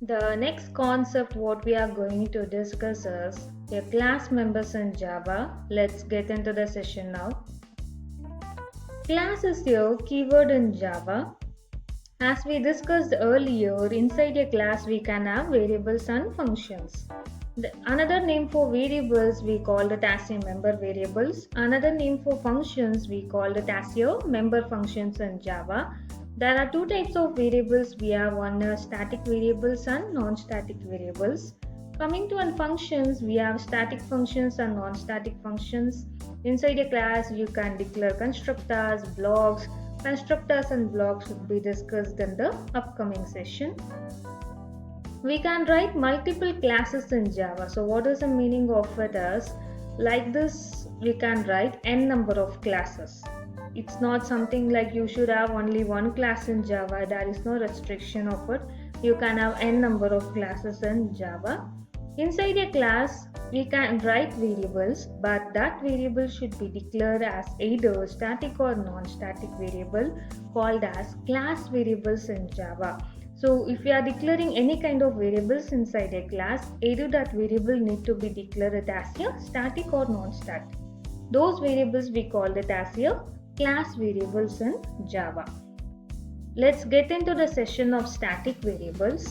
The next concept what we are going to discuss is a class members in Java. Let's get into the session now. Class is your keyword in Java. As we discussed earlier, inside a class we can have variables and functions. Another name for variables we call it as a member variables. Another name for functions we call it as your member functions in Java. There are two types of variables. We have one static variables and non-static variables. Coming to functions, we have static functions and non-static functions. Inside a class, you can declare constructors, blocks. Constructors and blocks will be discussed in the upcoming session. We can write multiple classes in Java. So what is the meaning of it is, like this we can write n number of classes. It's not something like you should have only one class in Java. There is no restriction of it. You can have n number of classes in Java. Inside a class, we can write variables, but that variable should be declared as either static or non-static variable called as class variables in Java. So if we are declaring any kind of variables inside a class, either that variable need to be declared as a static or non-static. Those variables we call it as a class variables in Java. Let's get into the session of static variables.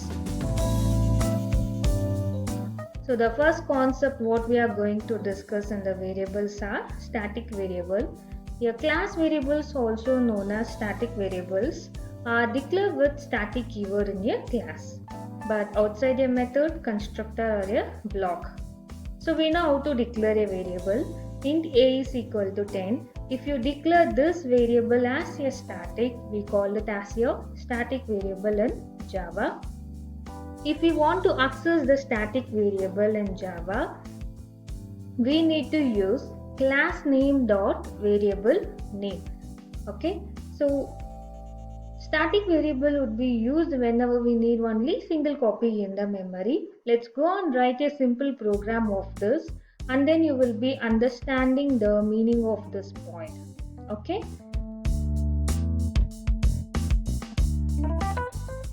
So the first concept what we are going to discuss in the variables are static variable. Your class variables, also known as static variables, are declared with static keyword in your class, but outside a method, constructor or a block. So we know how to declare a variable. Int a is equal to 10. If you declare this variable as a static, we call it as your static variable in Java. If we want to access the static variable in Java, we need to use class name dot variable name. Okay, so static variable would be used whenever we need only single copy in the memory. Let's go and write a simple program of this, and then you will be understanding the meaning of this point. Okay.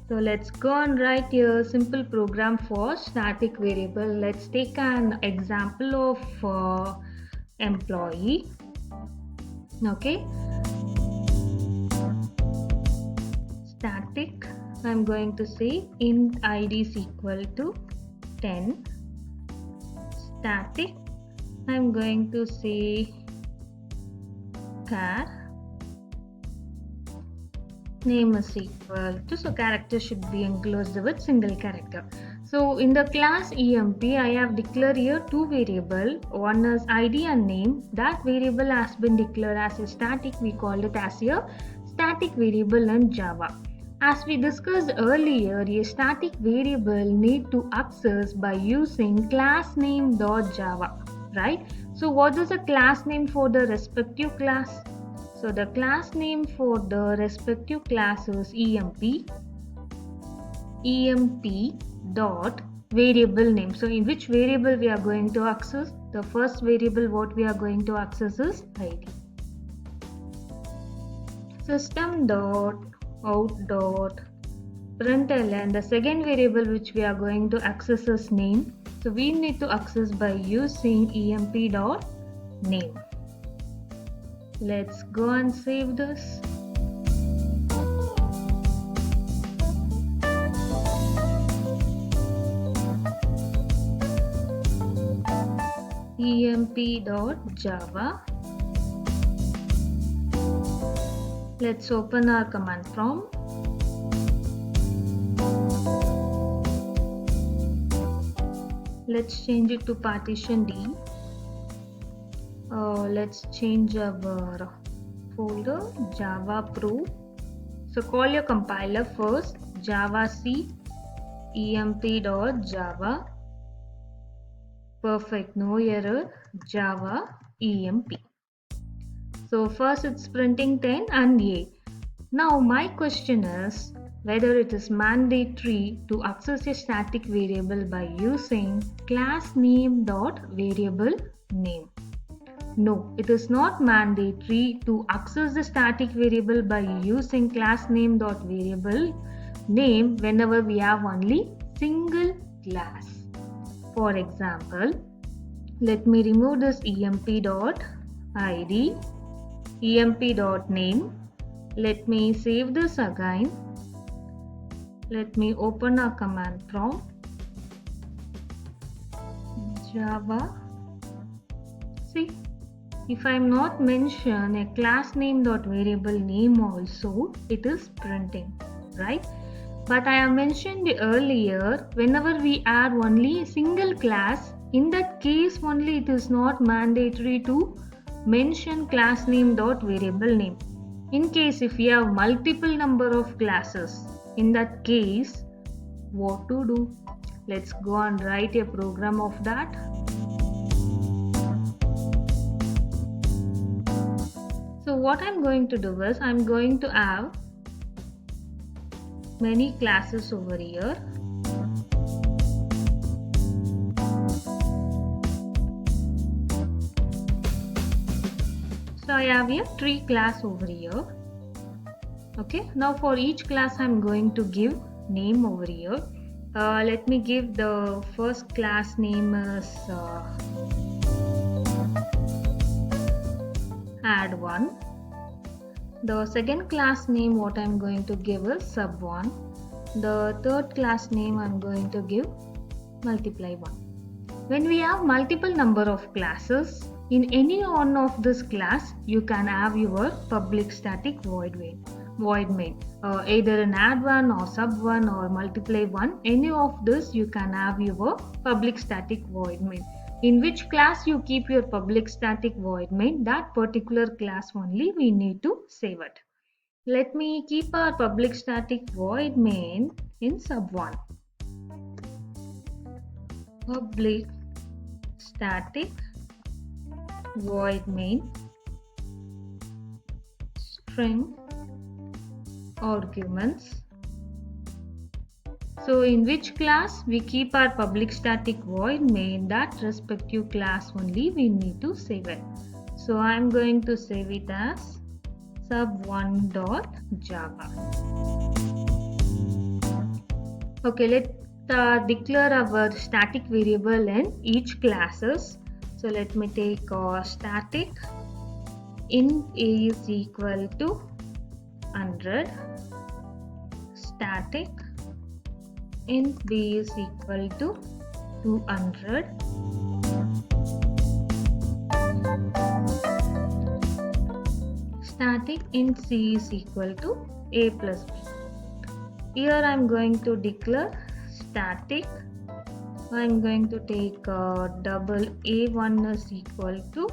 So let's go and write a simple program for static variable. Let's take an example of employee. Okay. Static, I'm going to say int id is equal to 10. Static, I'm going to say char name is equal to, so character should be enclosed with single character. So in the class emp, I have declared here two variables. One is id and name. That variable has been declared as a static. We called it as a static variable in Java. As we discussed earlier, a static variable need to access by using class name dot Java, right? So what is a class name for the respective class? So the class name for the respective class is emp dot variable name. So in which variable we are going to access? The first variable what we are going to access is id. System dot out dot println, the second variable which we are going to access is name. So we need to access by using emp dot name. Let's go and save this. emp.java. Let's open our command prompt. Let's change it to partition D. Let's change our folder Java Pro. So call your compiler first, Java C emp.java. Perfect, no error, Java emp. So first it's printing 10 and A. Now my question is whether it is mandatory to access a static variable by using class name dot variable name. No, it is not mandatory to access the static variable by using class name dot variable name whenever we have only single class. For example, let me remove this emp.id, emp.name. Let me save this again. Let me open a command prompt. Java. See, if I am not mention a class name dot variable name also, it is printing, right? But I have mentioned earlier, whenever we add only a single class, in that case only it is not mandatory to mention class name dot variable name. In case if we have multiple number of classes, in that case, what to do? Let's go and write a program of that. So what I'm going to do is, I'm going to have many classes over here. So I have a tree class over here. Okay, now for each class I'm going to give name over here. Let me give the first class name as add1. The second class name what I'm going to give is sub1. The third class name I'm going to give multiply1. When we have multiple number of classes, in any one of this class you can have your public static void main. Either an add1 or sub1 or multiply1, any of this you can have your public static void main. In which class you keep your public static void main, that particular class only we need to save it. Let me keep our public static void main in sub1. Public static void main string arguments. So in which class we keep our public static void main, that respective class only we need to save it. So I am going to save it as sub1.java. Okay, let's declare our static variable in each classes. So let me take static int a is equal to 100, static int b is equal to 200, static int c is equal to a plus b. Here I am going to declare static. I am going to take double a1 is equal to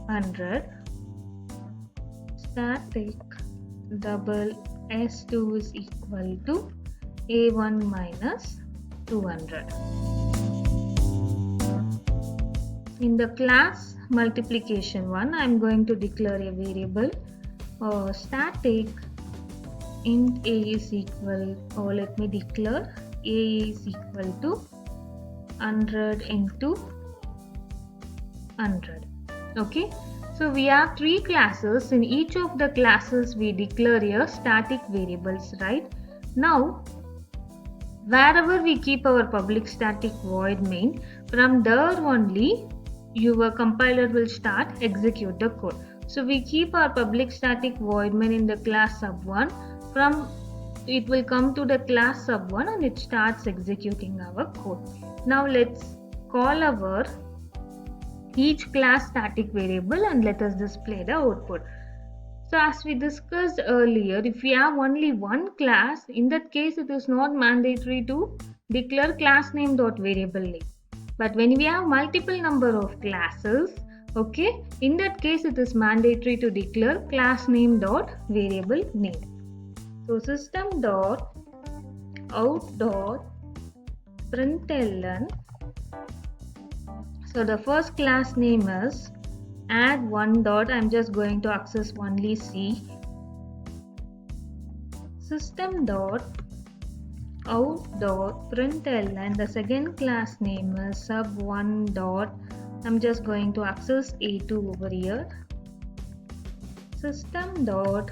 100, static double s2 is equal to a1 minus 200. In the class multiplication one, I am going to declare a variable static int a is equal, or let me declare a is equal to 100 into 100. Okay, so we have three classes. In each of the classes we declare a static variables, right? Now wherever we keep our public static void main, from there only your compiler will start execute the code. So we keep our public static void main in the class sub1. From it will come to the class sub1 and it starts executing our code. Now let's call our each class static variable and let us display the output. So as we discussed earlier, if we have only one class, in that case it is not mandatory to declare class name dot variable name. But when we have multiple number of classes, okay, in that case it is mandatory to declare class name dot variable name. So system dot out dot println. So the first class name is add1 dot, I'm just going to access only C. System dot out dot println, and the second class name is sub1 dot, I'm just going to access A2 over here. System dot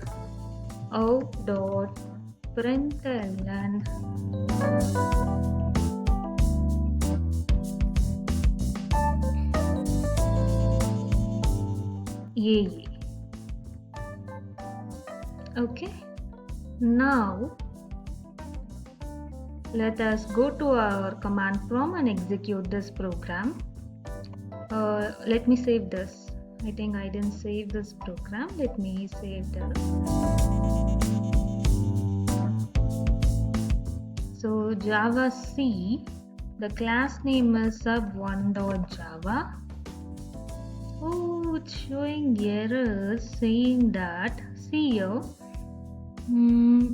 out dot println Now let us go to our command prompt and execute this program. Let me save this. I think I didn't save this program. Let me save this. So Java C, the class name is sub1.java. Oh, it's showing errors saying that, see here,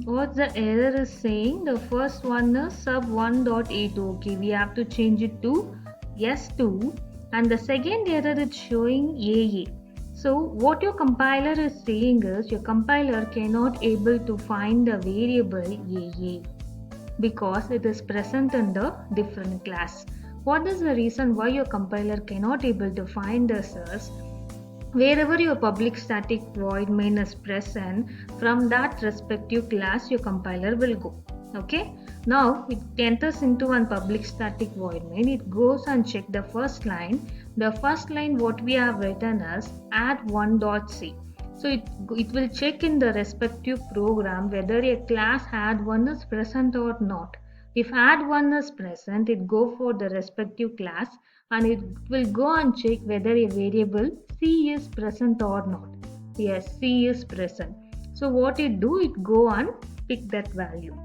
what the error is saying, the first one is sub1.82. Okay, we have to change it to S2, and the second error is showing AA. So what your compiler is saying is your compiler cannot able to find the variable AA because it is present in the different class. What is the reason why your compiler cannot able to find this is, wherever your public static void main is present, from that respective class your compiler will go. Okay, now it enters into one public static void main. It goes and check the first line. The first line what we have written as add1.c. So it will check in the respective program whether a class add1 is present or not. If add1 is present, it go for the respective class and it will go and check whether a variable C is present or not. Yes, C is present. So what it do, it go and pick that value.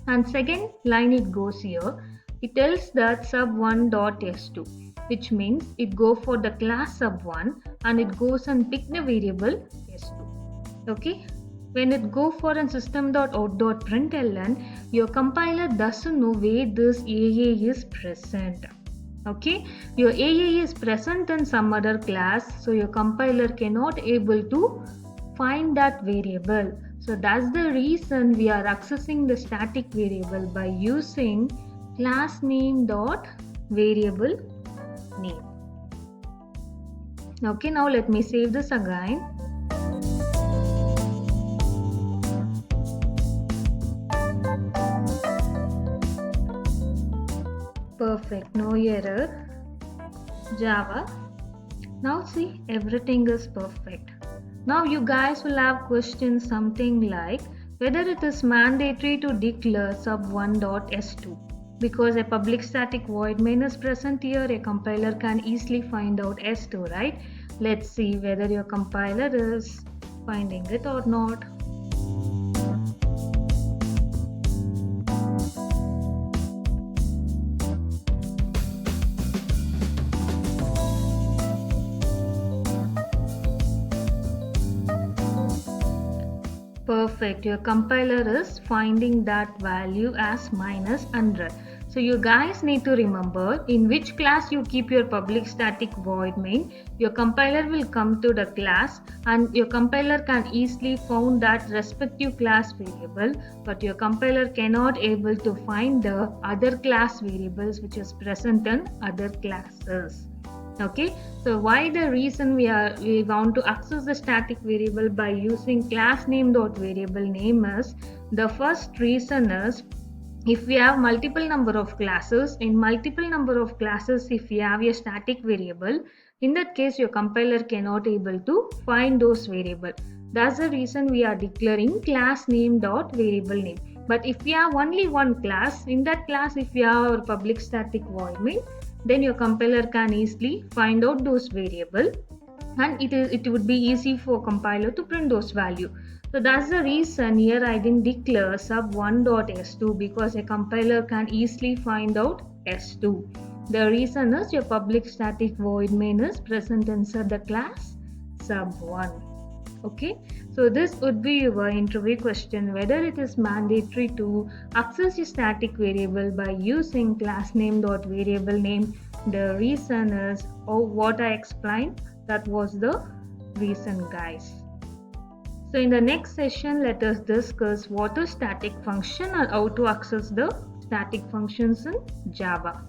And second line it goes here, it tells that sub1.s2, which means it go for the class sub1 and it goes and pick the variable s2. Okay, when it go for a system.out.println, your compiler doesn't know where this AA is present. Okay, your AA is present in some other class, so your compiler cannot able to find that variable. So that's the reason we are accessing the static variable by using class name dot variable name. Okay, now let me save this again. Perfect, no error. Java. Now see, everything is perfect. Now you guys will have questions something like whether it is mandatory to declare sub1.s2. Because a public static void main is present here, a compiler can easily find out S2, right? Let's see whether your compiler is finding it or not. Perfect, your compiler is finding that value as -100. So you guys need to remember in which class you keep your public static void main, your compiler will come to the class and your compiler can easily find that respective class variable, but your compiler cannot able to find the other class variables which is present in other classes. Okay, so why the reason we want to access the static variable by using class name dot variable name is, the first reason is, if we have multiple number of classes, in multiple number of classes if we have a static variable, in that case your compiler cannot able to find those variable. That's the reason we are declaring class name dot variable name. But if we have only one class, in that class if we have our public static void main, then your compiler can easily find out those variable and it would be easy for compiler to print those value. So that's the reason here I didn't declare sub1.s2, because a compiler can easily find out s2. The reason is your public static void main is present inside the class sub1. Okay, so this would be your interview question, whether it is mandatory to access your static variable by using class name dot variable name. The reason is, what I explained, that was the reason, guys. So in the next session, let us discuss what is static function and how to access the static functions in Java.